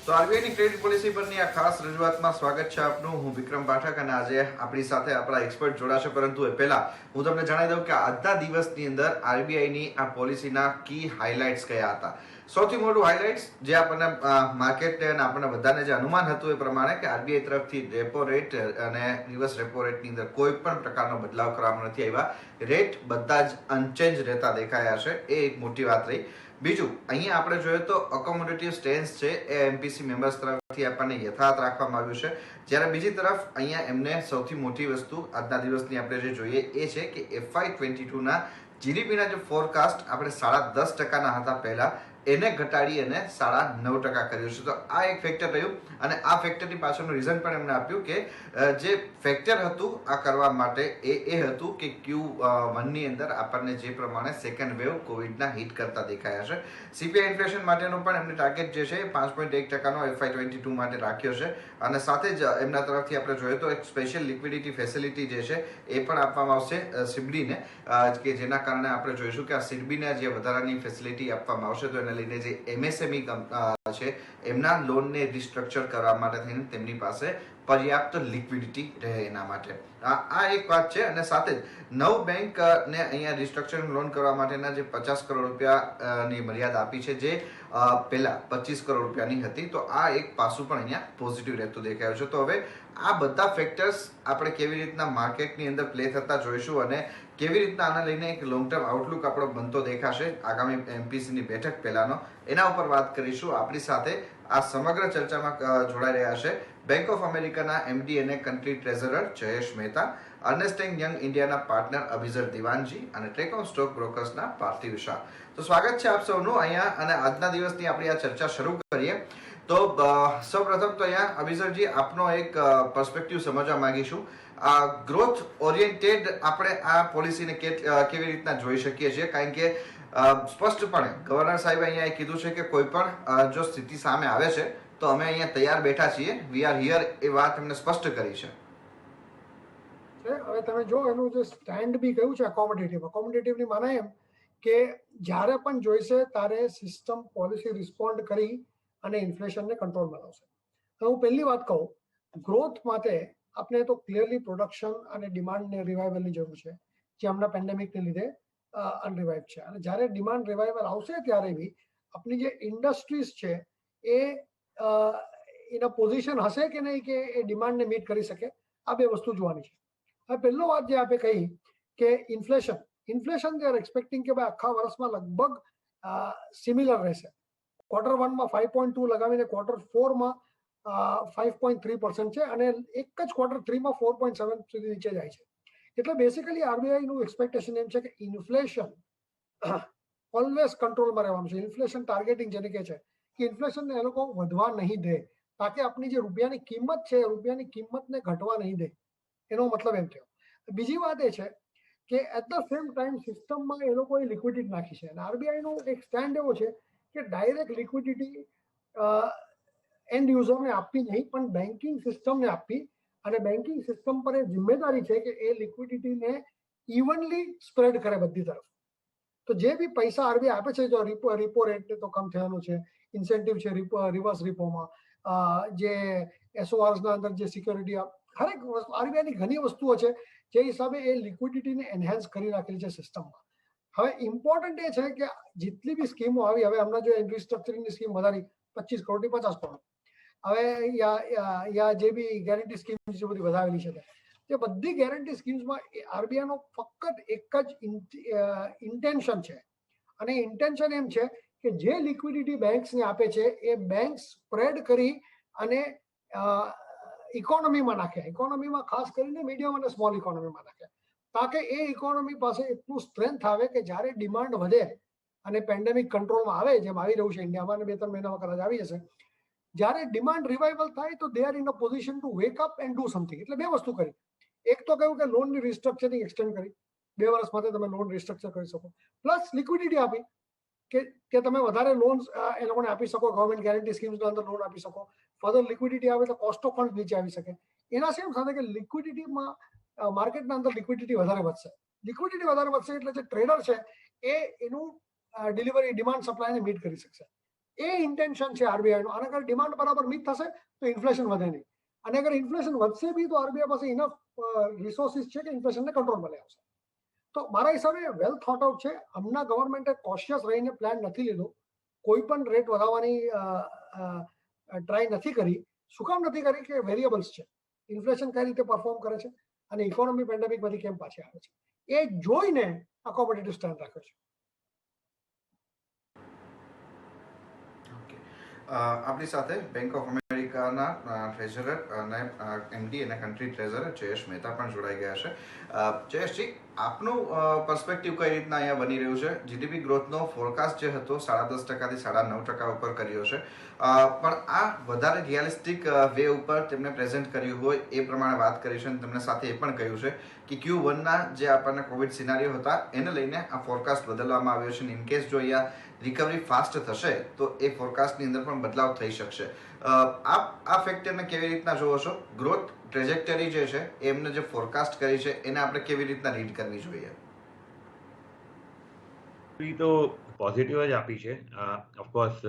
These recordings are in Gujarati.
તો આરબીઆઈની ક્રેડિટ પોલિસી પરની આ ખાસ રજૂઆતમાં સ્વાગત છે આપનું. હું વિક્રમ પાઠક અને આજે આપણી સાથે આપણા એક્સપર્ટ જોડાશે, પરંતુ એ પહેલા હું તમને જણાવી દઉં કે આજના દિવસની અંદર આરબીઆઈની આ પોલિસીના કી હાઇલાઇટ્સ કયા હતા. સૌથી મોટું હાઇલાઇટ્સ જે આપણને માર્કેટને અને આપણને બધાને જે અનુમાન હતું એ પ્રમાણે કે આરબીઆઈ તરફથી રેપો રેટ અને રિવર્સ રેપો રેટની અંદર કોઈ પણ પ્રકારનો બદલાવ કરવામાં નથી આવ્યા. રેટ બધા જ અનચેન્જ રહેતા દેખાયા છે, એ એક મોટી વાત રહી. બીજું, અહીંયા આપણે જોઈએ તો અકોમોડેટિવ સ્ટેન્સ છે એ એમપીસી મેમ્બર્સ તરફથી આપણને યથાવત રાખવામાં આવ્યું છે. જ્યારે બીજી તરફ અહીંયા એમને સૌથી મોટી વસ્તુ આજના દિવસની આપણે જે જોઈએ એ છે કે FY22 ના જીડીપીના જે ફોરકાસ્ટ આપણે 10.5% હતા પહેલા, એને ઘટાડી અને 9.5% કર્યું છે. તો આ એક ફેક્ટર રહ્યું અને આ ફેક્ટરની પાછળનું રીઝન પણ એમને આપ્યું કે જે ફેક્ટર હતું આ કરવા માટે એ હતું કે Q1 ની અંદર આપણને જે પ્રમાણે સેકન્ડ વેવ કોવિડના હિટ કરતા દેખાયા છે. સીપીઆઈ ઇન્ફ્લેશન માટેનો પણ એમને ટાર્ગેટ જે છે 5.1%નો FY22 માટે રાખ્યો છે અને સાથે જ એમના તરફથી આપણે જોઈએ તો એક સ્પેશિયલ લિક્વિડિટી ફેસિલિટી જે છે એ પણ આપવામાં આવશે સિડબીને, કે જેના કારણે આપણે જોઈશું કે આ સિડબીને જે વધારાની ફેસિલિટી આપવામાં આવશે તો એને લઈને જે એમએસએમઈ છે એમના લોનને રિસ્ટ્રક્ચર કરવા માટે થઈને તેમની પાસે પર્યાપ્ત લિક્વિડિટી રહે એના માટે. આ એક વાત છે. અને સાથે જ 9 બેંકને અહીંયા રિસ્ટ્રક્ચરિંગ લોન કરવા માટેના જે 50 કરોડ રૂપિયાની મર્યાદા આપી છે, જે પહેલા 25 કરોડ રૂપિયાની હતી. તો આ એક પાસું પણ અહીંયા પોઝિટિવ રહેતું દેખાયું છે. તો હવે આ બધા ફેક્ટર્સ આપણે કેવી રીતના માર્કેટની અંદર પ્લે થતા જોઈશું અને કેવી રીતના આને લઈને એક લોંગ ટર્મ આઉટલુક આપણો બનતો દેખાશે આગામી એમપીસીની બેઠક પહેલાનો, એના ઉપર વાત કરીશું. આપણી સાથે આ સમગ્ર ચર્ચામાં જોડાઈ રહ્યા છે બેંક ઓફ અમેરિકાના એમડી અને country treasurer Jayesh Mehta, Ernst and young ઇન્ડિયાના પાર્ટનર અભિઝર દિવાનજી અને ટેકોમ સ્ટોક બ્રોકર્સના પાર્થિવ શાહ. તો સ્વાગત છે આપ સૌનું અહીંયા. અને આજના દિવસની આપણી આ ચર્ચા શરૂ કરીએ તો સૌપ્રથમ તો અહીંયા અભિઝરજી આપનો એક પર્સપેક્ટિવ સમજવા માંગીશું. ગ્રોથ ઓરિએન્ટેડ આપણે આ પોલિસીને કેવી રીતના જોઈ શકીએ છીએ, કારણ કે સ્પષ્ટપણે ગવર્નર સાહેબે અહીંયા કીધું છે કે કોઈ પણ જો સ્થિતિ સામે આવે છે તો અમે અહીંયા તૈયાર બેઠા છીએ, વી આર હિયર, એ વાત એમને સ્પષ્ટ કરી છે. હવે તમે જો એનું જે સ્ટેન્ડ બી કહ્યું છે અકોમોડેટિવની માને એમ કે જ્યારે પણ જોઈશે ત્યારે સિસ્ટમ પોલિસી રિસ્પોન્ડ કરી અને ઇન્ફ્લેશનને કંટ્રોલમાં લાવશે. હું પહેલી વાત કહું, ગ્રોથ માટે આપણે તો ક્લિયરલી પ્રોડક્શન અને ડિમાન્ડને રિવાઇવલની જરૂર છે, જે હમણાં પેન્ડેમિકને લીધે અનરિવાઇવ છે. અને જ્યારે ડિમાન્ડ રિવાઇવલ આવશે ત્યારે બી આપણી જે ઇન્ડસ્ટ્રીઝ છે એ એના પોઝિશન હશે કે નહીં કે એ ડિમાન્ડને મીટ કરી શકે, આ બે વસ્તુ જોવાની છે. હવે પહેલો વાત જે આપણે કહી કે ઇન્ફ્લેશન દે આર એક્સપેક્ટિંગ કે ભાઈ આખા વર્ષમાં લગભગ સિમિલર રહેશે. Q1 5.2 લગાવીને Q4 5.3% છે અને એક જ Q3 4.7 સુધી નીચે જાય છે. એટલે બેસિકલી આરબીઆઈ નું એક્સપેક્ટેશન એમ છે કે ઇન્ફ્લેશન ઓલવેઝ કંટ્રોલમાં રહેવાનું છે. ઇન્ફ્લેશન ટાર્ગેટિંગ જેને કહે છે કે ઇન્ફ્લેશનને એ લોકો વધવા નહીં દે, તાકે આપણી જે રૂપિયાની કિંમત છે રૂપિયાની કિંમતને ઘટવા નહીં દે, એનો મતલબ એમ થયો. બીજી વાત એ છે કે એટ ધ સેમ ટાઈમ સિસ્ટમમાં એ લોકોએ લિક્વિડિટી નાખી છે અને આરબીઆઈ નો એક સ્ટેન્ડ એવો છે કે ડાયરેક્ટ લિક્વિડિટી એન્ડ યુઝરને આપવી નહીં, પણ બેન્કિંગ સિસ્ટમને આપવી. અને બેન્કિંગ સિસ્ટમ પર એ જિમ્મેદારી છે કે એ લિક્વિડિટીને ઇવનલી સ્પ્રેડ કરે બધી તરફ. તો જે બી પૈસા આરબીઆઈ આપે છે, જો રીપો રેટ તો કમ થયેલો છે, ઇન્સેન્ટિવ છે રિવર્સ રીપોમાં, જે એસઓઆર્સ ના અંદર જે સિક્યોરિટી, હરેક આરબીઆઈની ઘણી વસ્તુઓ છે જે હિસાબે એ લિક્વિડિટીને એનહેન્સ કરી રાખેલી છે સિસ્ટમમાં. હવે ઇમ્પોર્ટન્ટ એ છે કે જેટલી બી સ્કીમો આવી, હવે હમણાં જો રિસ્ટ્રક્ચરિંગની સ્કીમ વધારી 25 કરોડથી 50 કરોડ, હવે યા જે બી ગેરંટી સ્કીમ છે બધી વધારેલી છે, તે બધી ગેરંટી સ્કીમ્સમાં આરબીઆઈ નો ફક્ત એક જ ઇન્ટેન્શન છે અને ઇન્ટેન્શન એમ છે કે જે લિક્વિડિટી બેંક્સને આપે છે એ બેંક સ્પ્રેડ કરી અને ઇકોનોમીમાં નાખે, ઇકોનોમીમાં ખાસ કરીને મીડિયમ અને સ્મોલ ઇકોનોમીમાં નાખે, તાકે એ ઇકોનોમી પાસે એટલું સ્ટ્રેન્થ આવે કે જ્યારે ડિમાન્ડ વધે અને પેન્ડેમિક કંટ્રોલમાં આવે, જેમ આવી રહ્યું છે ઇન્ડિયામાં 2-3 મહિનામાં કદાચ આવી જશે, જ્યારે ડિમાન્ડ રિવાઇવલ થાય તો they are in a position to wake up and do something. એટલે બે વસ્તુ કરી, એક તો કહ્યું કે લોનની રિસ્ટ્રક્ચરિંગ એક્સટેન્ડ કરી, 2 વર્ષ માટે તમે લોન રિસ્ટ્રક્ચર કરી શકો, પ્લસ લિક્વિડિટી આપી કે તમે વધારે લોન્સ એ લોકોને આપી શકો, ગવર્મેન્ટ ગેરંટી સ્કીમ્સના અંદર લોન આપી શકો, ફર્ધર લિક્વિડિટી આવે તો કોસ્ટ ઓફ ફંડ નીચે આવી શકે. એના સેમ સાથે કે લિક્વિડિટીમાં માર્કેટના અંદર લિક્વિડિટી વધારે વધશે. લિક્વિડિટી વધારે વધશે એટલે જે ટ્રેડર છે એ એનું ડિલિવરી ડિમાન્ડ સપ્લાયને મીટ કરી શકશે. એ ઇન્ટેન્શન છે આરબીઆઈનું. આના કારણે ડિમાન્ડ બરાબર મીટ થશે તો ઇન્ફ્લેશન વધે નહીં, અને અગર ઇન્ફ્લેશન વધશે બી તો આરબીઆઈ પાસે ઇનફ રિસોર્સિસ છે કે ઇન્ફ્લેશનને કંટ્રોલમાં લઈ આવશે. તો મારા હિસાબે વેલ થોટ આઉટ છે. હમણાં ગવર્મેન્ટે કોશિયસ રહીને પ્લાન નથી લીધો, કોઈ પણ રેટ વધારવાની ટ્રાય નથી કરી. શું કામ નથી કરી? કે વેરિયેબલ્સ છે, ઇન્ફ્લેશન કઈ રીતે પરફોર્મ કરે છે અને ઇકોનોમી પેન્ડેમિકમાંથી કેમ પાછી આવે છે, એ જોઈને આ કોમ્પિટિટિવ સ્ટેન્ડ રાખ્યો છે. આપણી સાથે બેંક ઓફ અમેરિકાના ટ્રેઝરર અને એમડી અને કન્ટ્રી ટ્રેઝરર જયેશ મહેતા પણ જોડાઈ ગયા છે. જયેશજી, આપનું પર્સપેક્ટિવ કઈ રીતના અહીંયા બની રહ્યું છે? જીડીપી ગ્રોથનો ફોરકાસ્ટ જે હતો 10.5% થી 9.5% ઉપર કર્યો છે, પણ આ વધારે રિયાલિસ્ટિક વે ઉપર તેમણે પ્રેઝન્ટ કર્યું હોય એ પ્રમાણે વાત કરી છે, અને તેમણે સાથે એ પણ કહ્યું છે કે Q1ના જે આપણને કોવિડ સિનારીઓ હતા એને લઈને આ ફોરકાસ્ટ બદલવામાં આવ્યો છે, અને ઇનકેસ જો અહીંયા રિકવરી ફાસ્ટ થશે તો એ ફોરકાસ્ટની અંદર પણ બદલાવ થઈ શકશે. આપ આ ફેક્ટરને કેવી રીતના જોવો છો? ગ્રોથ ટ્રેજેક્ટરી જે છે એમને જે ફોરકાસ્ટ કરી છે એને આપણે કેવી રીતના રીડ કરવી જોઈએ? તો પોઝિટિવ જ આપી છે. ઓફકોર્સ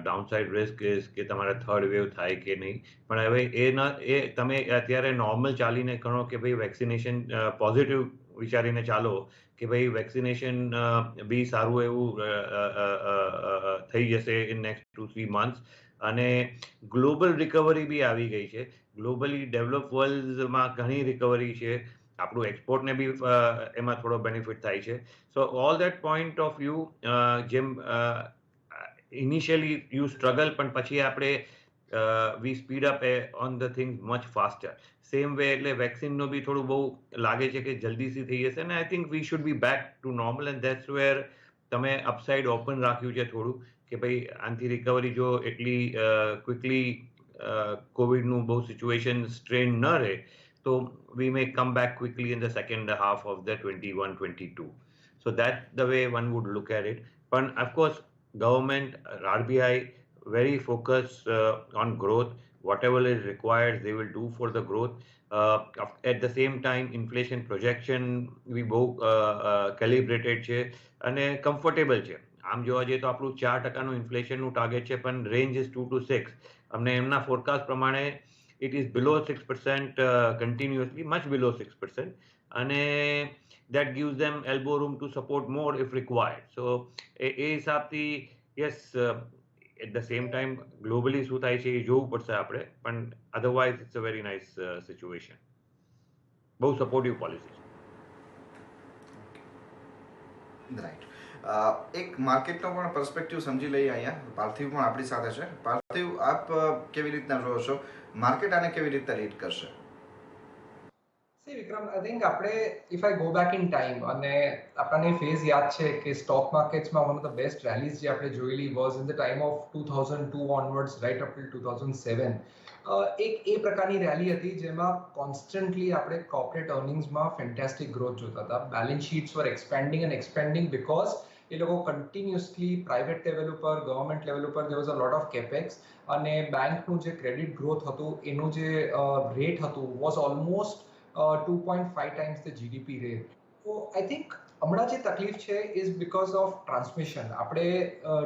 ડાઉનસાઇડ રિસ્ક ઇઝ કે તમારે થર્ડ વેવ થાય કે નહીં, પણ હવે એ તમે અત્યારે નોર્મલ ચાલીને ગણો કે ભાઈ વેક્સિનેશન પોઝિટિવ વિચારીને ચાલો કે ભાઈ વેક્સિનેશન બી સારું એવું થઈ જશે ઇન નેક્સ્ટ 2-3 months, અને ગ્લોબલ રિકવરી બી આવી ગઈ છે. ગ્લોબલી ડેવલપ વર્લ્ડમાં ઘણી રિકવરી છે, આપણું એક્સપોર્ટને બી એમાં થોડો બેનિફિટ થાય છે. So all that point of view, જેમ ઇનિશિયલી યુ સ્ટ્રગલ, પણ પછી આપણે we speed up on the things much faster. Same way એટલે વેક્સિનનો બી થોડું બહુ લાગે છે કે જલ્દીથી થઈ જશે, અને I think we should be back to normal, and that's where તમે અપસાઇડ ઓપન રાખ્યું છે થોડું, કે ભાઈ આનાથી રિકવરી જો એટલી ક્વિકલી કોવિડનું બહુ સિચ્યુએશન સ્ટ્રેન ન રહે તો we may come back quickly in the second half of the 21-22. So that's the way one would look at it. But of course, government, RBI, very focused on growth. Whatever is required, they will do for the growth. At the same time, inflation projection we both calibrated છે અને comfortable છે. આમ જોવા જઈએ તો આપણું 4%નું ઇન્ફ્લેશનનું ટાર્ગેટ છે, પણ રેન્જ ઇઝ 2 to 6. અમને એમના ફોરકાસ્ટ પ્રમાણે it is below 6% continuously, much below 6%, and that gives them elbow room to support more if required. So yes, at the same time globally શું થાય છે એ જોવું પડશે આપણે, પણ otherwise it's a very nice situation. બહુ સપોર્ટિવ પોલિસી છે. રાઈટ. એક માર્કેટનો પણ પર્સપેક્ટિવ સમજી લઈએ. અહીંયા પાર્થિવ પણ આપણી સાથે છે. પાર્થિવ, આપ કેવી રીતના જોવો છો? માર્કેટ આને કેવી રીતના રીડ કરશે? See Vikram, I think આપણે if I go back in time, અને આપણને ફેઝ યાદ છે કે stock માર્કેટ્સમાં one of the best rallies જે આપણે જોયેલી was in the time of 2002 onwards right up till 2007. એક એ પ્રકારની રેલી હતી જેમાં કોન્સ્ટન્ટલી આપણે કોર્પોરેટ અર્નિંગ્સમાં ફેન્ટાસ્ટિક ગ્રોથ જોતા હતા. Balance sheets were expanding and expanding because એ લોકો કન્ટિન્યુઅસલી પ્રાઇવેટ લેવલ ઉપર, ગવર્મેન્ટ લેવલ ઉપર there was a lot of capex, અને બેંકનું જે ક્રેડિટ ગ્રોથ હતું એનું જે રેટ હતું was almost 2.5 times the GDP rate. So I think હમણાં જે તકલીફ છે is because of transmission. આપણે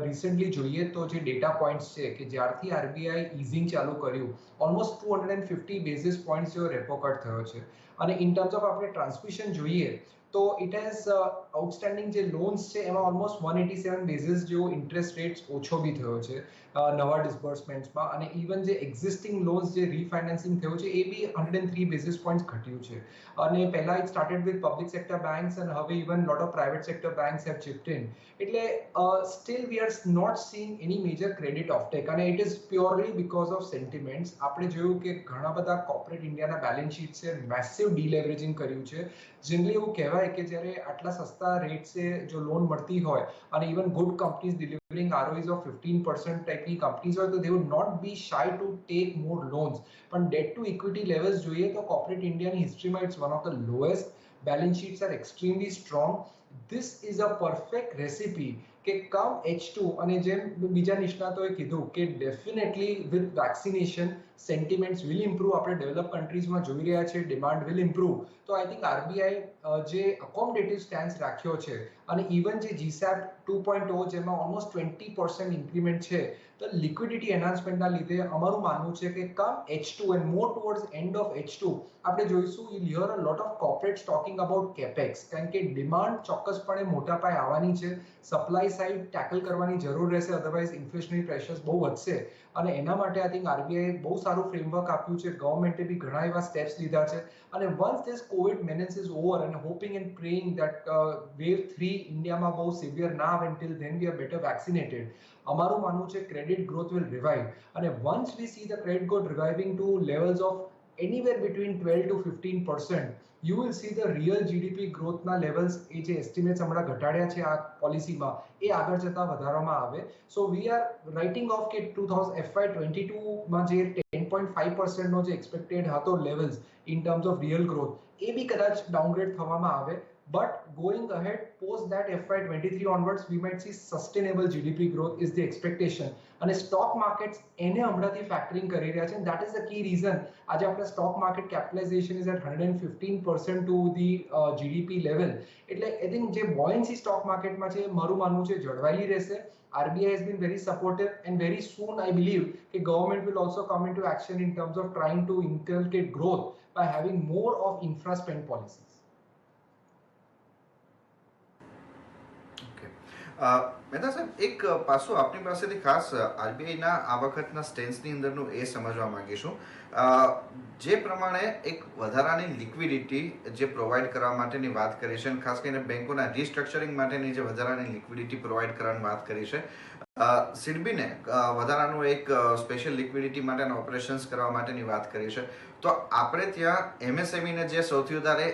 રિસેન્ટલી જોઈએ તો જે ડેટા પોઈન્ટ્સ છે કે જ્યારથી આરબીઆઈ ઇઝિંગ ચાલુ કર્યું, ઓલમોસ્ટ 250 બેઝિસ પોઈન્ટ્સ જેવો રેપો કટ થયો છે, અને ઇન ટર્મ્સ ઓફ આપણે ટ્રાન્સમિશન જોઈએ તો ઇટ હેઝ આઉટસ્ટેન્ડિંગ જે લોન્સ છે એમાં ઓલમોસ્ટ 187 બેઝિસ જેવો ઇન્ટરેસ્ટ રેટ્સ ઓછો બી થયો છે નવા ડિસ્બર્સમેન્ટ્સમાં, અને ઇવન જે એક્ઝિસ્ટિંગ લોન્સ જે રીફાઇનાન્સિંગ થયું છે એ બી 103 બેઝિસ પોઈન્ટ્સ ઘટ્યું છે. અને પહેલા it started with public sector banks, અને હવે even lot of private sector banks have chipped in. એટલે still we are not seeing any major credit offtake, અને it is purely because of sentiments. આપણે જોયું કે ઘણા બધા કોર્પોરેટ ઇન્ડિયાના બેલેન્સ શીટ્સે મેસિવ ડીલેવરેજિંગ કર્યું છે. જનરલી એવું કહેવાય કે જ્યારે આટલા સસ્તા રેટ્સે જો લોન મળતી હોય અને even good companies delivering ROEs of 15% ટાઈપની કંપનીઝ હોય તો they would not be shy to take more loans. પણ ડેટ ટુ ઇક્વિટી લેવલ્સ જોઈએ તો કોર્પોરેટ ઇન્ડિયાની હિસ્ટ્રીમાં it's one of the lowest. Balance sheets are extremely strong. This is a perfect recipe કે કે કમ H2 અને જેમ બીજા નિષ્ણાતોએ કીધું કે definitely with vaccination sentiments will improve. આપણે ડેવલપ કન્ટ્રીઝમાં જોઈ રહ્યા છીએ ડિમાન્ડ વિલ ઇમ્પ્રુવ. તો આઈ થિંક આરબીઆઈ જે અકોમોડેટિવ સ્ટેન્સ રાખ્યો છે અને ઇવન જે જીસેપ 2.0 જેમાં ઓલમોસ્ટ 20% ઇન્ક્રીમેન્ટ છે, તો લિક્વિડિટી એન્હાન્સમેન્ટના લીધે અમારું માનવું છે કે કમ H2 and more towards end of H2 આપણે જોઈશું you hear a lot of corporates talking about capex, કારણ કે ડિમાન્ડ ચોક્કસપણે મોટા પાયે આવવાની છે. સપ્લાય સાઇડ ટેકલ કરવાની જરૂર રહેશે, અધરવાઇઝ ઇન્ફ્લેશનરી પ્રેશર્સ બહુ વધશે. અને એના માટે આઈ થિંક આરબીઆઈ બહુ સારું ફ્રેમવર્ક આપ્યું છે, ગવર્મેન્ટે બી ઘણા એવા સ્ટેપ્સ લીધા છે. અને once this COVID menace is over and hoping and praying that wave 3 ઇન્ડિયામાં બહુ સિવિયર ના આવે till then we are better vaccinated, અમારું માનવું છે credit growth will revive. And once we see the credit growth reviving to levels of anywhere between 12 to 15%, you will see the real GDP growth ના levels એ જે એસ્ટિમેટ્સ હમણાં ઘટાડ્યા છે આ પોલિસીમાં એ આગળ જતા વધારવામાં આવે. So we are writing off કે FY22 માં જે 10.5% નો જે એક્સપેક્ટેડ હતો levels in terms of real growth, એ બી કદાચ ડાઉનગ્રેડ થવામાં આવે. But going ahead, post that FY23 onwards, we might see sustainable GDP growth is the expectation. અને સ્ટોક માર્કેટ્સ એને હમણાંથી ફેક્ટરિંગ કરી રહ્યા છે. That is the key reason આજે આપણે stock market capitalization is at 115% to the GDP level. એટલે આઈ થિંક જે બોયન્સી સ્ટોક માર્કેટમાં છે મારું માનવું છે જળવાયેલી રહેશે. RBI has been very supportive and very soon I believe the government will also come into action in terms of trying to inculcate growth by having more of infra spend policies. Mehta સાહેબ, એક પાછું આપની પાસેથી ખાસ આરબીઆઈના આ વખતના સ્ટેન્સની અંદરનું એ સમજવા માંગીશું. જે પ્રમાણે એક વધારાની લિક્વિડિટી જે પ્રોવાઈડ કરવા માટેની વાત કરી છે, ખાસ કરીને બેંકોના રિસ્ટ્રક્ચરિંગ માટેની જે વધારાની લિક્વિડિટી પ્રોવાઈડ કરવાની વાત કરી છે, સિડબીને વધારાનું એક સ્પેશિયલ લિક્વિડિટી માટેના ઓપરેશન્સ કરવા માટેની વાત કરી છે. તો આપણે ત્યાં એમએસએમઈને જે સૌથી વધારે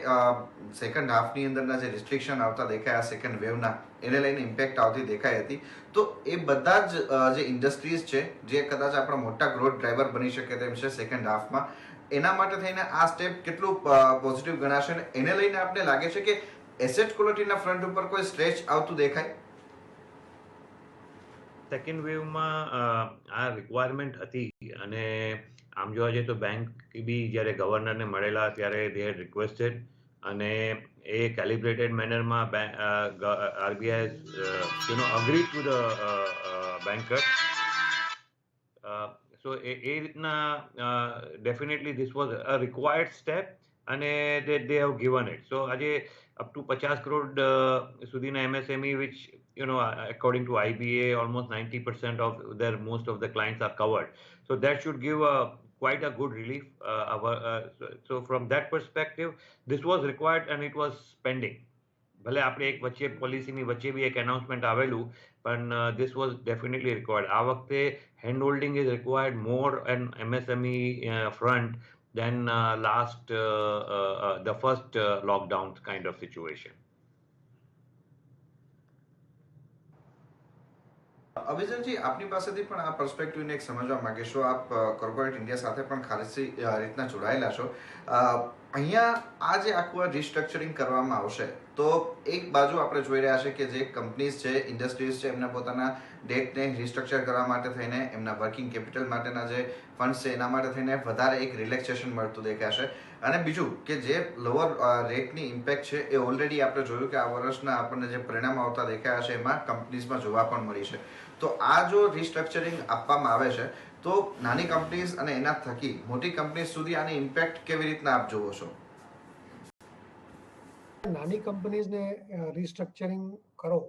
સેકન્ડ હાફની અંદરના જે રિસ્ટ્રિક્શન આવતા દેખાયા સેકન્ડ વેવના, એને લઈને ઇમ્પેક્ટ આવતી દેખાઈ હતી. તો એ બધા જ જે ઇન્ડસ્ટ્રીઝ છે જે કદાચ આપણા મોટા ગ્રોથ ડ્રાઈવર બની શકે તેમ છે સેકન્ડ હાફમાં, એના માટે થઈને આ સ્ટેપ કેટલું પોઝિટિવ ગણાશે અને એને લઈને આપણે લાગે છે કે એસેટ ક્વોલિટીના ફ્રન્ટ ઉપર કોઈ સ્ટ્રેચ આવતું દેખાય? સેકન્ડ વેવમાં આ રિક્વાયરમેન્ટ હતી અને આમ જોવા જઈએ તો બેંક બી જ્યારે ગવર્નરને મળેલા ત્યારે દે હેડ રિક્વેસ્ટેડ અને એ કેલિબ્રેટેડ મેનરમાં RBI agree to the banker. So એ રીતના definitely this was a required step અને દે હેવ ગિવન ઇટ. સો આજે અપ ટુ 50 કરોડ સુધીના MSME which according to IBA almost 90% of their most of the clients are covered, so that should give quite a good relief. So from that perspective this was required and it was pending. ભલે આપણે એક વચ્ચે પોલિસીની વચ્ચે બી એક એનાઉન્સમેન્ટ આવેલું, પણ this was definitely required. આ વખતે hand holding is required more an MSME front than the first lockdown kind of situation. અભિજનજી, આપની પાસેથી પણ આ પર્સપેક્ટિવને એક સમજવા માંગીશું. આપ કોર્પોરેટ ઇન્ડિયા સાથે પણ ખાસી રીતના જોડાયેલા છો. અહીંયા આ જે આખું રિસ્ટ્રક્ચરિંગ કરવામાં આવશે તો એક બાજુ આપણે જોઈ રહ્યા છે કે જે કંપનીઝ છે, ઇન્ડસ્ટ્રીઝ છે, એમના પોતાના ડેટને રિસ્ટ્રક્ચર કરવા માટે થઈને એમના વર્કિંગ કેપિટલ માટેના જે ફંડ્સ છે એના માટે થઈને વધારે એક રિલેક્સેશન મળતું દેખાશે. અને બીજું કે જે લોઅર રેટની ઇમ્પેક્ટ છે એ ઓલરેડી આપણે જોયું કે આ વર્ષના આપણને જે પરિણામ આવતા દેખાયા છે એમાં કંપનીઝમાં જોવા પણ મળી છે. તો આ જો રિસ્ટ્રક્ચરિંગ આપવામાં આવે છે તો નાની કંપનીઝ અને એના થકી મોટી કંપનીઝ સુધી આની ઇમ્પેક્ટ કેવી રીતના આપ જોવો છો? નાની કંપનીઝને રિસ્ટ્રક્ચરિંગ કરો,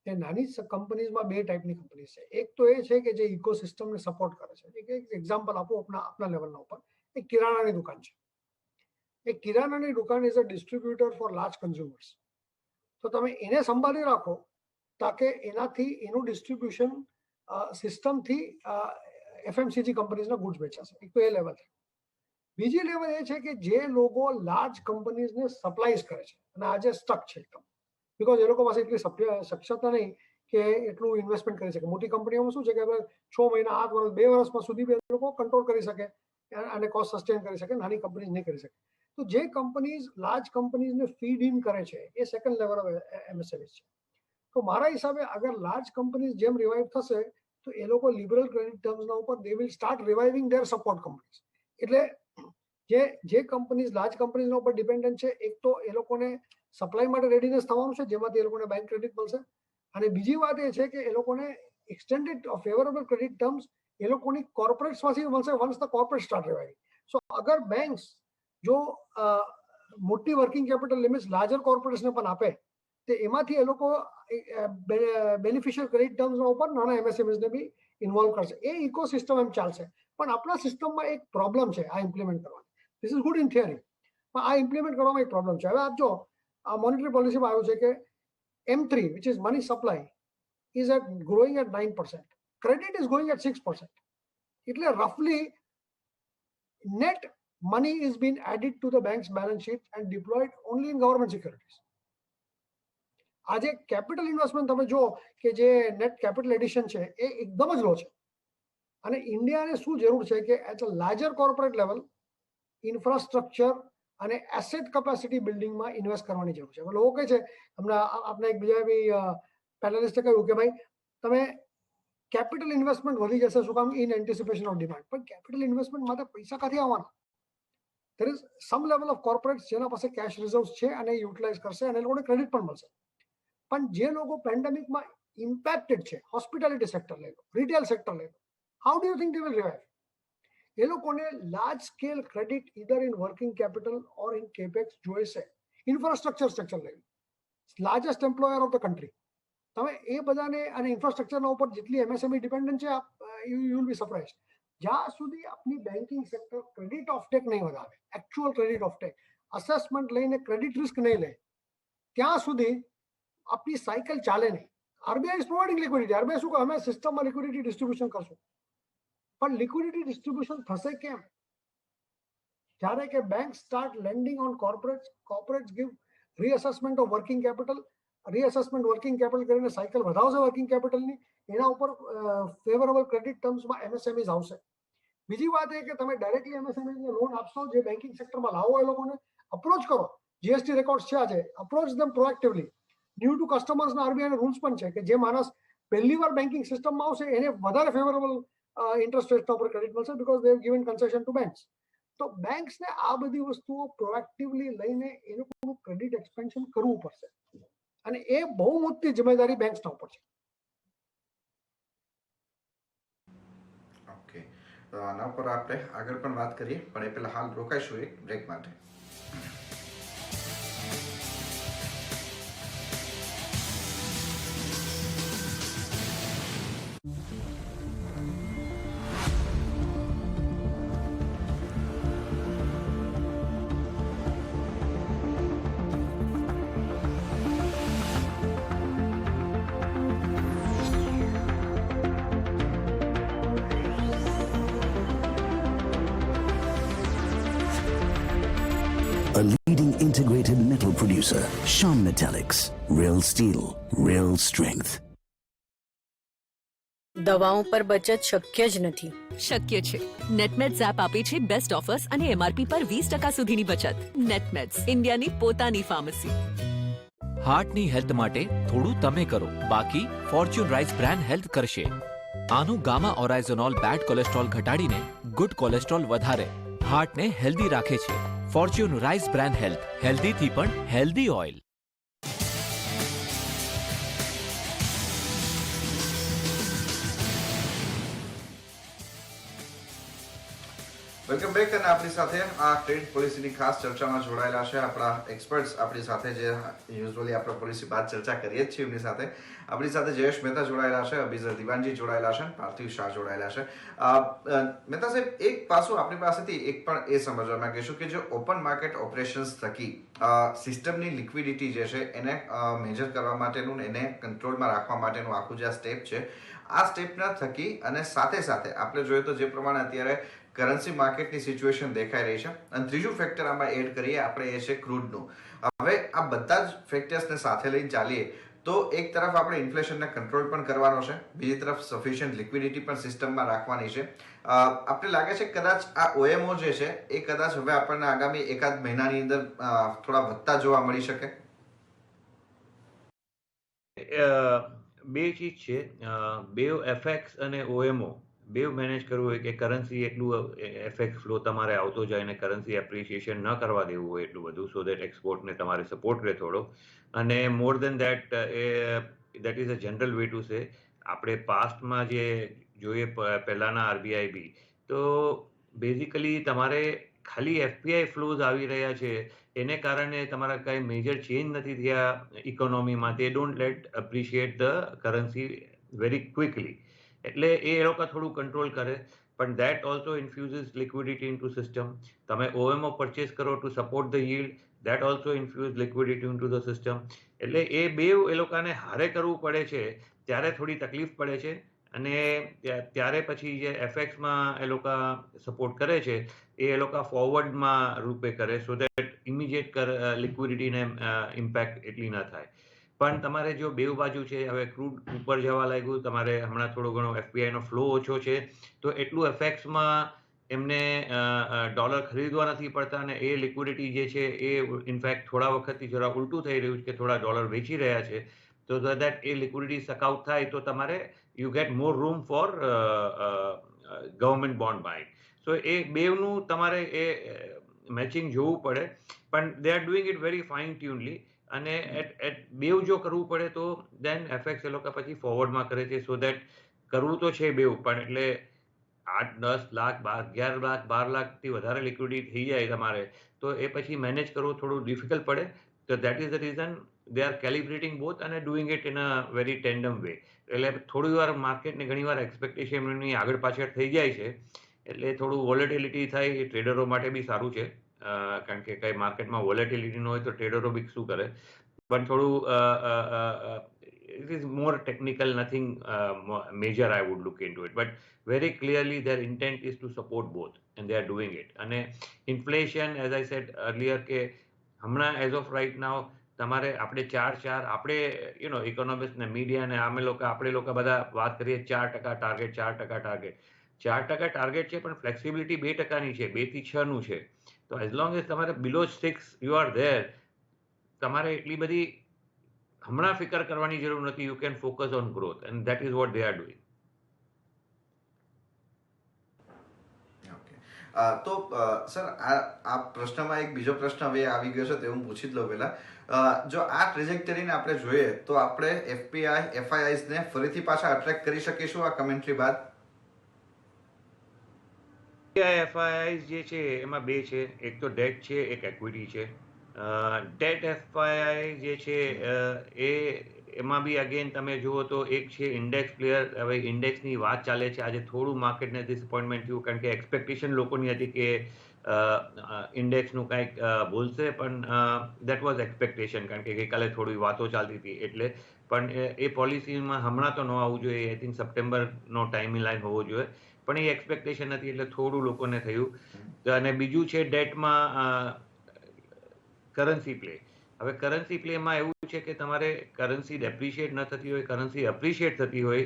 એ નાની કંપનીઝમાં બે ટાઈપની કંપનીઝ છે. એક તો એ છે કે જે ઇકોસિસ્ટમને સપોર્ટ કરે છે. એક એક્ઝામ્પલ આપો આપના લેવલના ઉપર, એક કિરાણાની દુકાન છે. એ કિરાણાની દુકાન is a distributor for large consumers. તો તમે એને સંભાળી રાખો તાકે એનાથી એનું ડિસ્ટ્રીબ્યુશન સિસ્ટમથી એફએમસીજી કંપનીઝના ગુડ્સ વેચાશે. એક તો એ લેવલ છે. બીજી લેવલ એ છે કે જે લોકો લાર્જ કંપનીઝને સપ્લાઈઝ કરે છે અને આજે સ્ટક છે એકદમ, બિકોઝ એ લોકો પાસે એટલી સક્ષમતા નહીં કે એટલું ઇન્વેસ્ટમેન્ટ કરી શકે. મોટી કંપનીઓમાં શું છે કે 6 મહિના, 8 વર્ષ, 2 વર્ષમાં સુધી એ લોકો કંટ્રોલ કરી શકે અને કોસ્ટ સસ્ટેન કરી શકે. નાની કંપનીઝ નહીં કરી શકે. તો જે કંપનીઝ લાર્જ કંપનીઝને ફીડ ઇન કરે છે એ સેકન્ડ લેવલ ઓફ એમએસએમઈ છે. તો મારા હિસાબે અગર લાર્જ કંપનીઝ જેમ રિવાઇવ થશે તો એ લોકો લિબરલ ક્રેડિટ ટર્મ્સના ઉપર they will start reviving there support companies. એટલે જે કંપનીઝ લાર્જ કંપનીઝના ઉપર ડિપેન્ડન્ટ છે, એક તો એ લોકોને સપ્લાય માટે રેડીનેસ થવાનું છે, જેમાંથી એ લોકોને બેંક ક્રેડિટ મળશે. અને બીજી વાત એ છે કે એ લોકોને એક્સટેન્ડેડ ફેવરેબલ ક્રેડિટ ટર્મ્સ એ લોકોની કોર્પોરેટ્સમાંથી મળશે once the corporate start reviving. So અગર બેંક્સ જો મોટી વર્કિંગ કેપિટલ લિમિટ્સ લાર્જર કોર્પોરેટ્સને પણ આપે તો એમાંથી એ લોકો બેનિફિશિયલ ક્રેડિટ ટર્મ્સના ઉપર નાના એમએસએમઈઝને બી ઇન્વોલ્વ કરશે. એ ઇકોસિસ્ટમ એમ ચાલશે. પણ આપણા સિસ્ટમમાં એક પ્રોબ્લેમ છે આ ઇમ્પ્લિમેન્ટ કરવાની. This is good in theory, પણ આ ઇમ્પ્લિમેન્ટ કરવામાં એક પ્રોબ્લેમ છે. હવે આપ જો આ મોનેટરી પોલિસીમાં આવ્યું છે કે M3, which is money supply, is growing at 9%. Credit is growing at 6%. એટલે roughly net money is being added to the bank's balance sheet and deployed only in government securities. આજે કેપિટલ ઇન્વેસ્ટમેન્ટ તમે જો કે જે નેટ કેપિટલ એડિશન છે એ એકદમ જ લો છે. અને ઇન્ડિયાને શું જરૂર છે કે at a larger corporate level infrastructure અને એસેટ કેપેસિટી બિલ્ડિંગમાં ઇન્વેસ્ટ કરવાની જરૂર છે. લોકો કહે છે, હમણાં આપણે એક બીજા બી પેનલિસ્ટે કહ્યું કે ભાઈ તમે કેપિટલ ઇન્વેસ્ટમેન્ટ વધી જશે, શું કામ? In anticipation of demand. પણ કેપિટલ ઇન્વેસ્ટમેન્ટ માટે પૈસા ક્યાંથી આવવાના? there is some level of corporates જેના પાસે કેશ રિઝર્વ્સ છે અને યુટિલાઇઝ કરશે અને એ લોકોને ક્રેડિટ પણ મળશે. પણ જે લોકો પેન્ડેમિકમાં ઇમ્પેક્ટેડ છે, હોસ્પિટાલિટી સેક્ટર લઈ લો, રિટેલ સેક્ટર લઈ લો, how do you think they will revive? એ લોકોને large scale credit either in working capital or in capex જોઈશે. ઇન્ફ્રાસ્ટ્રક્ચર સેક્ટર લઈ લો, largest employer of the country. તમે એ બધાને અને ઇન્ફ્રાસ્ટ્રક્ચરના ઉપર જેટલી એમએસએમઈ ડિપેન્ડન્ટ છે, યુ વિલ બી સરપ્રાઇઝ. જ્યાં સુધી આપની બેન્કિંગ સેક્ટર ક્રેડિટ ઓફટેક નહીં વધારે, એકચ્યુઅલ ક્રેડિટ ઓફટેક, અસેસમેન્ટ લઈને ક્રેડિટ રિસ્ક નહીં લે, ત્યાં સુધી આપની સાયકલ ચાલે નહીં. RBI is providing liquidity. RBI શું કહે, અમે સિસ્ટમમાં લિક્વિડિટી ડિસ્ટ્રીબ્યુશન કરશું. પણ લિક્વિડિટી ડિસ્ટ્રીબ્યુશન થશે કેમ? જ્યારે કે bank start lending on corporates give reassessment of working capital, reassessment working capital કરીને સાયકલ વધાવશે વર્કિંગ કેપિટલની, એના ઉપર ફેવરેબલ ક્રેડિટ ટર્મ્સમાં એમએસએમઈઝ આવશે. બીજી વાત એ કે તમે ડાયરેક્ટલી એમએસએમઈને લોન આપશો, જે બેન્કિંગ સેક્ટરમાં લાવો, એ લોકોને અપ્રોચ કરો. જીએસટી રેકોર્ડ્સ છે આજે, અપ્રોચ ધેમ પ્રોએક્ટિવલી. ન્યૂ ટુ કસ્ટમર્સના આરબીઆઈના રૂલ્સ પણ છે કે જે માણસ પહેલી વાર બેન્કિંગ સિસ્ટમમાં આવશે એને વધારે ફેવરેબલ ઇન્ટરેસ્ટ રેટના ઉપર ક્રેડિટ મળશે, because they have given concession to banks. તો બેંક્સને આ બધી વસ્તુઓ પ્રોએક્ટિવલી લઈને એ લોકોનું ક્રેડિટ એક્સપેન્શન કરવું પડશે. અને એ બહુ મોટી જિમ્મેદારી બેંક્સના ઉપર છે. ઓકે, તો આના પર આપણે આગળ પણ વાત કરીએ, પણ એ પહેલા હાલ રોકાઈશું એક બ્રેક માટે. A leading integrated metal producer, Shyam Metallics. Real steel, real strength. દવાઓ પર બચત શક્ય જ નથી. શક્ય છે. નેટમેટ્સ એપ આપે છે બેસ્ટ ઓફર્સ અને એમઆરપી પર 20% સુધીની બચત. નેટમેટ્સ, ઇન્ડિયાની પોતાની ફાર્મસી. હાર્ટની હેલ્થ માટે થોડું તમે કરો, બાકી ફોર્ચ્યુન રાઇસ બ્રાન્ડ હેલ્થ કરશે. આનું ગામા ઓરાઇઝોનોલ બેડ કોલેસ્ટ્રોલ ઘટાડીને ગુડ કોલેસ્ટ્રોલ વધારે હાર્ટને હેલ્ધી રાખે છે. ફોર્ચ્યુન રાઇસ બ્રાન્ડ હેલ્થ, હેલ્ધીથી પણ હેલ્ધી ઓઇલ. Welcome back. અને આપણી સાથે આ ક્રેડિટ પોલિસીની ખાસ ચર્ચામાં જોડાયેલા છે આપણા એક્સપર્ટ્સ આપણી સાથે, જે યુઝ્યુઅલી આપણે પોલિસી બાદ ચર્ચા કરીએ જ છીએ એમની સાથે. આપણી સાથે જયેશ મહેતા જોડાયેલા છે, અભિઝર દિવાનજી જોડાયેલા છે, પાર્થિવ શાહ જોડાયેલા છે. મહેતા સાહેબ, એક પાસું આપણી પાસેથી એક પણ એ સમજવા માંગીશું કે જે ઓપન માર્કેટ ઓપરેશન્સ થકી સિસ્ટમની લિક્વિડિટી જે છે એને મેજર કરવા માટેનું, એને કંટ્રોલમાં રાખવા માટેનું આખું જે આ સ્ટેપ છે, આ સ્ટેપના થકી અને સાથે સાથે આપણે જોઈએ તો જે પ્રમાણે અત્યારે કરન્સી માર્કેટની સિચ્યુએશન દેખાઈ રહી છે, અને ત્રીજું ફેક્ટર આમાં એડ કરીએ આપણે એ છે ક્રૂડનું. હવે આ બધા જ ફેક્ટર્સને સાથે લઈને ચાલીએ તો એક તરફ આપણે ઇન્ફ્લેશનને કંટ્રોલ પણ કરવાનો છે, બીજી તરફ સફિશિયન્ટ લિક્વિડિટી પણ સિસ્ટમમાં રાખવાની છે. આપણે લાગે છે કદાચ આ ઓએમઓ જે છે એ કદાચ હવે આપણને આગામી એકાદ મહિનાની અંદર થોડા વધતા જોવા મળી શકે. બે ચીજ છે, બેવ એફએક્સ અને ઓએમઓ બેવ મેનેજ કરવું હોય કે કરન્સી એટલું એફએક્સ ફ્લો તમારે આવતો જાય અને કરન્સી એપ્રિસિએશન ન કરવા દેવું હોય એટલું બધું, સો દેટ એક્સપોર્ટને તમારે સપોર્ટ રહે થોડો. અને more than that that is a general way to say. આપણે પાસ્ટમાં જે જોઈએ પહેલાના આરબીઆઈ બી, તો બેઝિકલી તમારે ખાલી એફપીઆઈ ફ્લોઝ આવી રહ્યા છે એને કારણે તમારા કાંઈ મેજર ચેન્જ નથી થયા ઇકોનોમીમાં. They don't let appreciate the currency very quickly. એટલે એ લોકો થોડું કંટ્રોલ કરે. પણ that also infuses liquidity into system. તમે ઓએમઓ પરચેસ કરો to support the yield, that also infuse liquidity into the system. એટલે એ બેવ એ લોકોને હારે કરવું પડે છે ત્યારે થોડી તકલીફ પડે છે. અને ત્યારે પછી જે એફએક્સમાં એ લોકો સપોર્ટ કરે છે એ લોકો ફોરવર્ડમાં રૂપે કરે, સો દેટ ઇમિડિયેટ લિક્વિડિટીને ઇમ્પેક્ટ એટલી ન થાય. પણ તમારે જો બેવ બાજુ છે, હવે ક્રૂડ ઉપર જવા લાગ્યું, તમારે હમણાં થોડો ઘણો એફપીઆઈનો ફ્લો ઓછો છે, તો એટલું એફએક્સમાં એમને ડોલર ખરીદવા નથી પડતા અને એ લિક્વિડિટી જે છે એ ઇનફેક્ટ થોડા વખતથી જરા ઉલટું થઈ રહ્યું છે કે થોડા ડોલર વેચી રહ્યા છે. તો દેટ એ લિક્વિડિટી સકઆઉટ થાય તો તમારે you get more room for government bond buying. So એ બેવનું તમારે એ મેચિંગ જોવું પડે. પણ they are doing it very fine tunely. અને એટ બેવ જો કરવું પડે તો દેન એફએક્સ એ લોકો પછી ફોરવર્ડમાં કરે છે, સો દેટ કરવું તો છે બેવ. પણ એટલે 8-10 લાખ 11 લાખ 12 લાખથી વધારે લિક્વિડિટી થઈ જાય તમારે તો એ પછી મેનેજ કરવું થોડું ડિફિકલ્ટ પડે. તો that is the reason they are calibrating both અને doing it in a very tandem way. એટલે થોડી વાર માર્કેટને ઘણી વાર એક્સપેક્ટેશનની આગળ પાછળ થઈ જાય છે. એટલે થોડું વોલેટિલિટી થાય એ ટ્રેડરો માટે બી સારું છે. કારણ કે કઈ માર્કેટમાં વોલેટિલિટી ન હોય તો ટ્રેડરો બી શું કરે. પણ થોડું it is more technical, nothing major I would look into it. But very clearly their intent is to support both and they are doing it. And inflation, as I said earlier, કે હમણાં as of right now તમારે આપણે આપણે ઇકોનોમિસ્ટ ને મીડિયા ને આપણે લોકો બધા વાત કરીએ 4% ટાર્ગેટ 4% ટાર્ગેટ છે, પણ ફ્લેક્સિબિલિટી 2%ની છે, 2 થી 6 નું છે. તો એઝ લોંગ એઝ તમારે બિલો 6 યુ આર ધેર, તમારે એટલી બધી હમણાં ફિકર કરવાની જરૂર નથી. You can focus on growth and that is what they are doing. તો સર આ પ્રશ્નમાં એક બીજો પ્રશ્ન હવે આવી ગયો છે તે હું પૂછી જ લઉં પહેલા. જો આ ટ્રેજેક્ટરીને આપણે જોઈએ તો આપણે એફપીઆઈ એફઆઈઆઈસ ને ફરીથી પાછા અટ્રેક્ટ કરી શકીશું આ કમેન્ટ્રી બાદ? એફઆઈઆઈસ જે છે એમાં બે છે, એક તો ડેટ છે, એક એક્વિટી છે. ડેટ એફઆઈઆઈ જે છે એમાં બી અગેન તમે જુઓ તો એક છે ઇન્ડેક્સ પ્લેયર. હવે ઇન્ડેક્સની વાત ચાલે છે, આજે થોડું માર્કેટને ડિસઅપોઇન્ટમેન્ટ થયું કારણ કે એક્સપેક્ટેશન લોકોની હતી કે ઇન્ડેક્સનું કંઈક બોલશે, પણ દેટ વોઝ એક્સપેક્ટેશન કારણ કે ગઈકાલે થોડી વાતો ચાલતી હતી એટલે. પણ એ પોલિસીમાં હમણાં તો ન આવવું જોઈએ, આઈ થિંક સપ્ટેમ્બરનો ટાઈમ લાઈન હોવો જોઈએ, પણ એ એક્સપેક્ટેશન હતી એટલે થોડું લોકોને થયું. અને બીજું છે ડેટમાં કરન્સી પ્લે. હવે કરન્સી પ્લેમાં એવું છે કે તમારે કરન્સી ડેપ્રિશિએટ ન થતી હોય, કરન્સી એપ્રિશિએટ થતી હોય,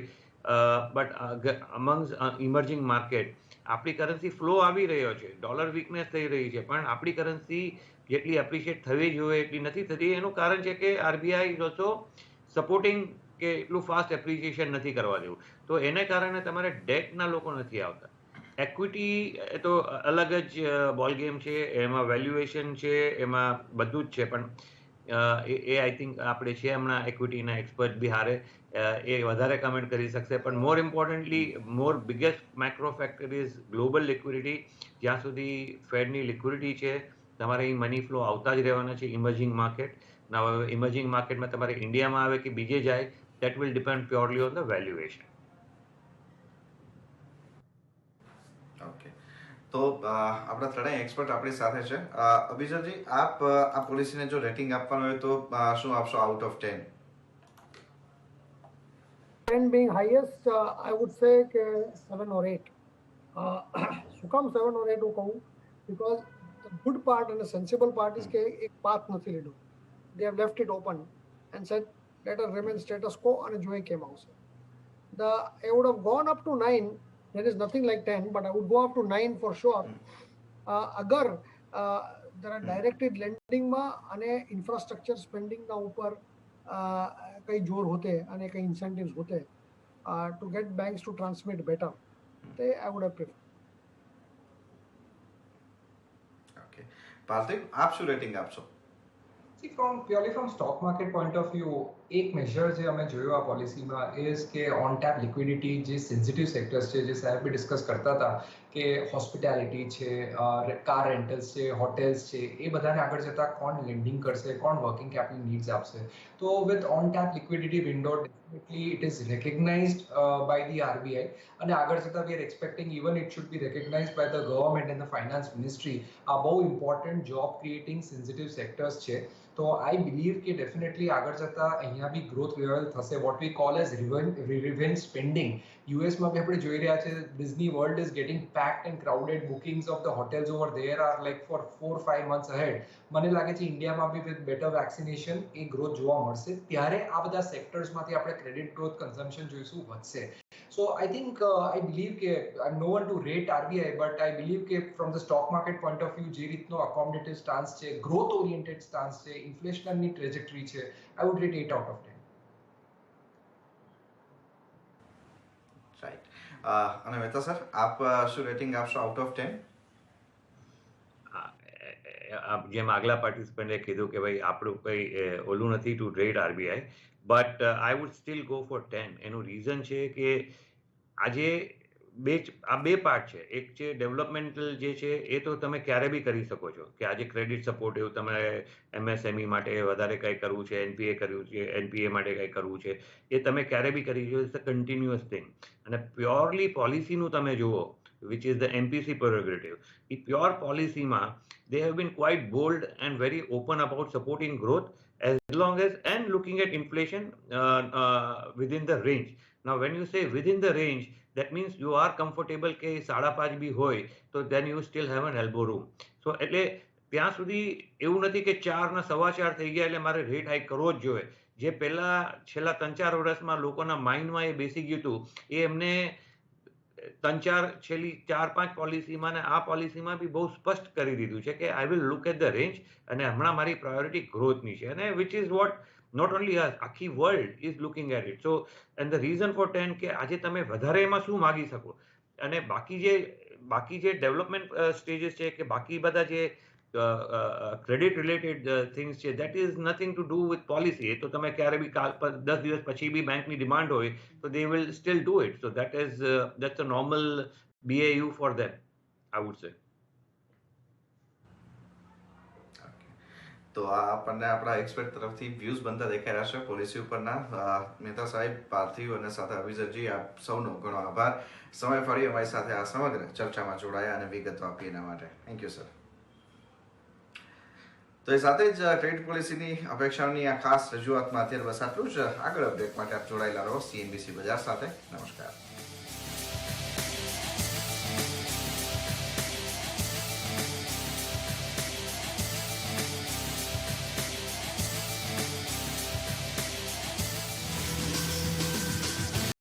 બટ અમંગ્સ ઇમર્જિંગ માર્કેટ આપણી કરન્સી ફ્લો આવી રહ્યો છે, ડોલર વીકનેસ થઈ રહી છે, પણ આપણી કરન્સી જેટલી એપ્રિશિએટ થવી જોઈએ એટલી નથી થતી. એનું કારણ છે કે આરબીઆઈ ઓલ્સો સપોર્ટિંગ કે એટલું ફાસ્ટ એપ્રિશિએશન નથી કરવા દેવું. તો એને કારણે તમારે ડેટના લોકો નથી આવતા. એક્વિટી તો અલગ જ બોલ ગેમ છે, એમાં વેલ્યુએશન છે, એમાં બધું જ છે. પણ એ આઈ થિંક આપણે છે હમણાં એક્વિટીના એક્સપર્ટ બી હારે, એ વધારે કમેન્ટ કરી શકશે. પણ more importantly biggest macro factor is global liquidity. જ્યાં સુધી ફેડની લિક્વિડિટી છે તમારે અહીં મની ફ્લો આવતા જ રહેવાના છે ઇમર્જિંગ માર્કેટ. ઇમર્જિંગ માર્કેટમાં તમારે ઇન્ડિયામાં આવે કે બીજે જાય, that will depend purely on the valuation. Okay, તો આપણા ત્રણેય એક્સપર્ટ આપણી સાથે છે. અભિજનજી, આપ આ પોલિસીને જો રેટિંગ આપવાનું હોય તો શું આપશો out of 10? 10 being highest, I would say કે 7 or 8. શું કામ 7 or 8 હું કહું? Because the good part and the sensible part is કે એક પાથ નથી લીધું. They have left it open and said let us remain status quo અને જોઈએ કેમ આવશે. I would have gone up to 9. There is nothing like 10, but I would go up to 9 for sure. અગર there are directed lending માં અને infrastructure spending ના ઉપર कई जोर होते અને કઈ ઇન્સેન્ટિવ્સ હોते to get banks to transmit better તે I would have prefer. Okay Parthiv, આપ શું રેટિંગ આપશો? See, purely from stock market point of view, એક મેજર જે અમે જોયું આ પોલિસીમાં ઇઝ કે ઓન ટેપ લિક્વિડિટી જે સેન્સિટિવ સેક્ટર્સ છે, જે સાહેબ બી ડિસ્કસ કરતા હતા કે હોસ્પિટાલિટી છે, કાર રેન્ટલ્સ છે, હોટેલ્સ છે, એ બધાને આગળ જતા કોણ લેન્ડિંગ કરશે, કોણ વર્કિંગ કેપિટલ નીડ્સ આપશે. તો with on tap liquidity window definitely it is recognised by the RBI, અને આગળ જતા we are expecting even it should be recognised by the government and the finance ministry. આ બહુ important job creating sensitive sectors છે. તો આઈ બિલીવ કે ડેફિનેટલી આગળ જતા અહીંયા બી ગ્રોથ લેવલ થશે. What we call as revenge spending. યુએસમાં બી આપણે જોઈ રહ્યા છે Disney World is gating packed and crowded. Bookings of the hotels over there are like for 4-5 months ahead. મને લાગે છે ઇન્ડિયામાં બી વિથ બેટર વેક્સિનેશન એ ગ્રોથ જોવા મળશે. ત્યારે આ બધા સેક્ટર્સમાંથી આપણે ક્રેડિટ ગ્રોથ, કન્ઝમ્પશન જોઈશું વધશે. So I think I believe કે I'm no one to rate RBI, but I believe કે from the stock market point of view જે રીતનો accommodative stance છે, growth oriented stance છે, inflationની trajectory છે, I would rate 8 out of 10. Right. અને મહેતા સર, આપ શું રેટિંગ આપશો આઉટ ઓફ 10? જેમ આગલા પાર્ટિસિપન્ટે કીધું કે ભાઈ આપણું કંઈ ઓલું નથી to rate RBI, but I would still go for 10. એનું રીઝન છે કે આજે આ બે પાર્ટ છે. એક છે ડેવલપમેન્ટલ જે છે એ તો તમે ક્યારે બી કરી શકો છો, કે આજે ક્રેડિટ સપોર્ટ એવું તમારે એમએસએમઈ માટે વધારે કંઈ કરવું છે, એનપીએ કરવું છે, એનપીએ માટે કંઈ કરવું છે, એ તમે ક્યારે બી કરી શકો. It's a continuous thing. અને પ્યોરલી પોલિસીનું તમે જુઓ, which is the MPC prerogative. In pure policy they have been quite bold and very open about supporting growth as long as and looking at inflation within the range. Now when you say within the range, that means you are comfortable કે 5.5 બી હોય તો then you still have an elbow room. So એટલે ત્યાં સુધી એવું નથી કે 4 ને 4.25 થઈ ગયા એટલે મારે રેટ હાઈક કરવો જ જોઈએ. જે પહેલા છેલ્લા 3-4 વર્ષમાં લોકોના માઇન્ડમાં એ બેસી ગયું હતું, એ એમને 3-4 છેલ્લી 4-5 પોલિસીમાં ને આ પોલિસીમાં બી બહુ સ્પષ્ટ કરી દીધું છે કે I will look at the range, અને હમણાં મારી પ્રાયોરિટી ગ્રોથની છે, અને which is what not only us, આખી world is looking at it. So and the reason for 10 કે આજે તમે વધારે એમાં શું માગી શકો, અને બાકી જે ડેવલપમેન્ટ સ્ટેજીસ છે કે બાકી બધા જે ક્રેડિટ રિલેટેડ થિંગ્સ છે, that is nothing to do with policy. એ તો તમે ક્યારે બી 10 દિવસ પછી બી બેંકની ડિમાન્ડ હોય તો they will steel do it. So that's a normal BAU for them, I would say. તો આ આપણને આપણા એક્સપર્ટ તરફથી વ્યૂઝ બનતા દેખાઈ રહ્યા છે પોલિસી ઉપરના. મહેતા સાહેબ, પાર્થિવ અને સાથે અભિષેકજી, આપ સૌનો ઘણો આભાર. સમય ફરી અમારી સાથે આ સમગ્ર ચર્ચામાં જોડાયા અને વિગતો આપી એના માટે. Thank you sir. તો એ સાથે જ ક્રેડિટ પોલિસીની અપેક્ષાઓની આ ખાસ રજૂઆતમાં અત્યારે બસ આટલું જ. આગળ અપડેટ માટે આપ જોડાયેલા રહો CNBC બજાર સાથે. નમસ્કાર.